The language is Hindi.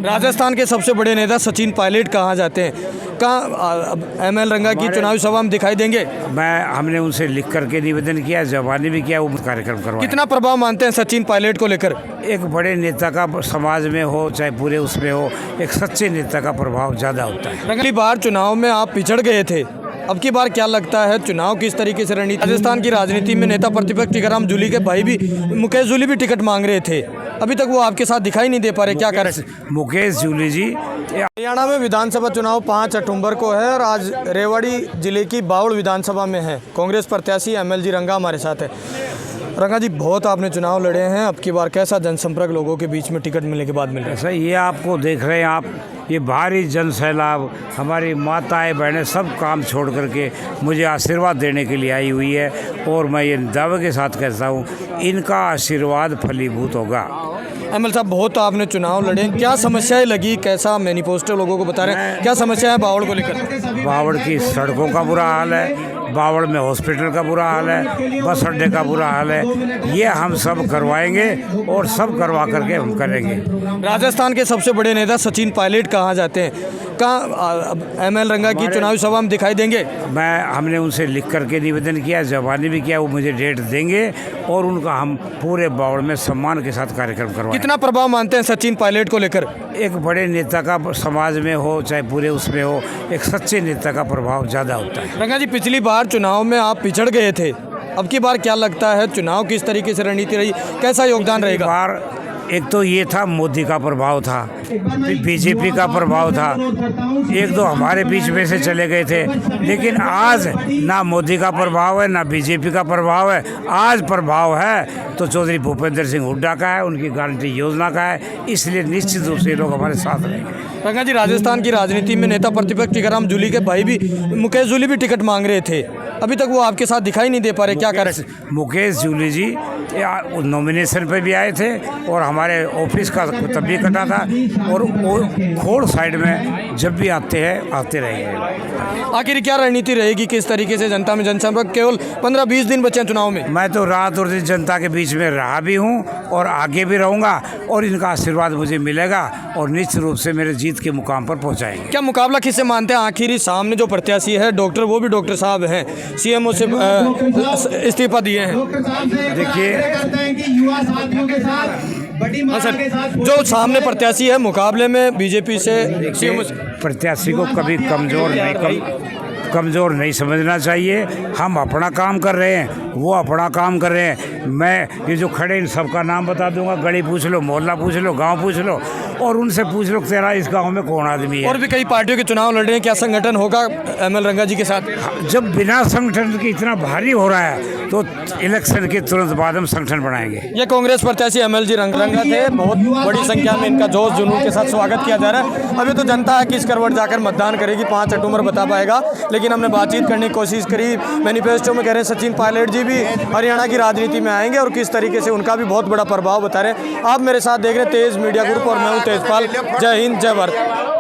राजस्थान के सबसे बड़े नेता सचिन पायलट कहाँ जाते हैं? कहाँ एमएल रंगा की चुनावी सभा में दिखाई देंगे? हमने उनसे लिख करके निवेदन किया, जवानी भी किया, वो कार्यक्रम करवाया। कितना प्रभाव मानते हैं सचिन पायलट को लेकर? एक बड़े नेता का समाज में हो चाहे पूरे उसमें हो, एक सच्चे नेता का प्रभाव ज़्यादा होता है। अगली बार चुनाव में आप पिछड़ गए थे, अब की बार क्या लगता है चुनाव किस तरीके से रणनीति? राजस्थान की राजनीति में नेता प्रतिपक्ष टीकाराम जूली के भाई भी मुकेश जूली भी टिकट मांग रहे थे, अभी तक वो आपके साथ दिखाई नहीं दे पा रहे, क्या करें? मुकेश जूली जी, हरियाणा में विधानसभा चुनाव 5 अक्टूबर को है और आज रेवाड़ी जिले की बावड़ विधानसभा में है। कांग्रेस प्रत्याशी एमएल जी रंगा हमारे साथ है। रंगा जी, बहुत आपने चुनाव लड़े हैं, अब की बार कैसा जनसंपर्क लोगों के बीच में टिकट मिलने के बाद मिल रहा है? ऐसा ये आपको देख रहे हैं आप, ये भारी जन सैलाब, हमारी माताएं बहनें सब काम छोड़ करके मुझे आशीर्वाद देने के लिए आई हुई है और मैं ये दावे के साथ कहता हूँ इनका आशीर्वाद फलीभूत होगा। एमएल साहब, बहुत आपने चुनाव लड़े, क्या समस्याएं लगी, कैसा मैनिफेस्टो लोगों को बता रहे हैं, क्या समस्या है बावड़ को लेकर? बावड़ की सड़कों का बुरा हाल है, बावड़ में हॉस्पिटल का बुरा हाल है, बस अड्डे का बुरा हाल है, ये हम सब करवाएंगे और सब करवा करके हम करेंगे। राजस्थान के सबसे बड़े नेता सचिन पायलट कहाँ जाते हैं? कहाँ एमएल रंगा की चुनावी सभा में दिखाई देंगे? हमने उनसे लिख करके निवेदन किया, जवानी भी किया, वो मुझे डेट देंगे और उनका हम पूरे बावड़ में सम्मान के साथ कार्यक्रम करवाएंगे। कितना प्रभाव मानते हैं सचिन पायलट को लेकर? एक बड़े नेता का समाज में हो चाहे पूरे उसमें हो, एक सच्चे नेता का प्रभाव ज़्यादा होता है। रंगा जी, पिछली बार चुनाव में आप पिछड़ गए थे, अब की बार क्या लगता है चुनाव किस तरीके से रणनीति रही, कैसा योगदान रहेगा? बार एक तो ये था मोदी का प्रभाव था, बीजेपी का प्रभाव था, एक दो हमारे बीच में से चले गए थे, लेकिन आज ना मोदी का प्रभाव है ना बीजेपी का प्रभाव है। आज प्रभाव है तो चौधरी भूपेंद्र सिंह हुड्डा का है, उनकी गारंटी योजना का है, इसलिए निश्चित रूप से लोग हमारे साथ रहेंगे। रंगा जी, राजस्थान की राजनीति में नेता प्रतिपक्ष टीकाराम जूली के भाई भी मुकेश जूली भी टिकट मांग रहे थे, अभी तक वो आपके साथ दिखाई नहीं दे पा रहे, क्या करें? मुकेश जूली जी नॉमिनेशन पे भी आए थे और हमारे ऑफिस का तब भी कटा था और वो खोड़ साइड में जब भी आते हैं आते रहेंगे। आखिर क्या रणनीति रहेगी, किस तरीके से जनता में जनसंपर्क? केवल 15-20 दिन बचे हैं चुनाव में। मैं तो रात और दिन जनता के बीच में रहा भी हूँ और आगे भी रहूँगा और इनका आशीर्वाद मुझे मिलेगा और निश्चित रूप से मेरे जीत के मुकाम पर पहुँचाएंगे। क्या मुकाबला किससे मानते हैं? आखिर सामने जो प्रत्याशी है डॉक्टर, वो भी डॉक्टर साहब हैं, सीएमओ से इस्तीफा दिए हैं। देखिए जो सामने प्रत्याशी है मुकाबले में बीजेपी से, प्रत्याशी को कभी कमज़ोर नहीं समझना चाहिए। हम अपना काम कर रहे हैं, वो अपना काम कर रहे हैं। मैं ये जो खड़े इन सबका नाम बता दूंगा, गली पूछ लो, मोहल्ला पूछ लो, गांव पूछ लो और उनसे पूछ लो तेरा इस गांव में कौन आदमी है। और भी कई पार्टियों के चुनाव लड़ रहे हैं, क्या संगठन होगा एमएल रंगा जी के साथ? जब बिना संगठन के इतना भारी हो रहा है तो इलेक्शन के तुरंत बाद हम संगठन बनाएंगे। ये कांग्रेस प्रत्याशी एमएल जी रंगा थे, बहुत बड़ी संख्या में इनका जोश जुनून के साथ स्वागत किया जा रहा है। अभी तो जनता है किस करवट जाकर मतदान करेगी, 5 अक्टूबर बता पाएगा, लेकिन हमने बातचीत करने की कोशिश करी। मैनिफेस्टो में कह रहे हैं सचिन पायलट जी भी हरियाणा की राजनीति में आएंगे और किस तरीके से उनका भी बहुत बड़ा प्रभाव बता रहे हैं। आप मेरे साथ देख रहे हैं तेज मीडिया ग्रुप और मैं हूँ तेजपाल। जय हिंद, जय भारत।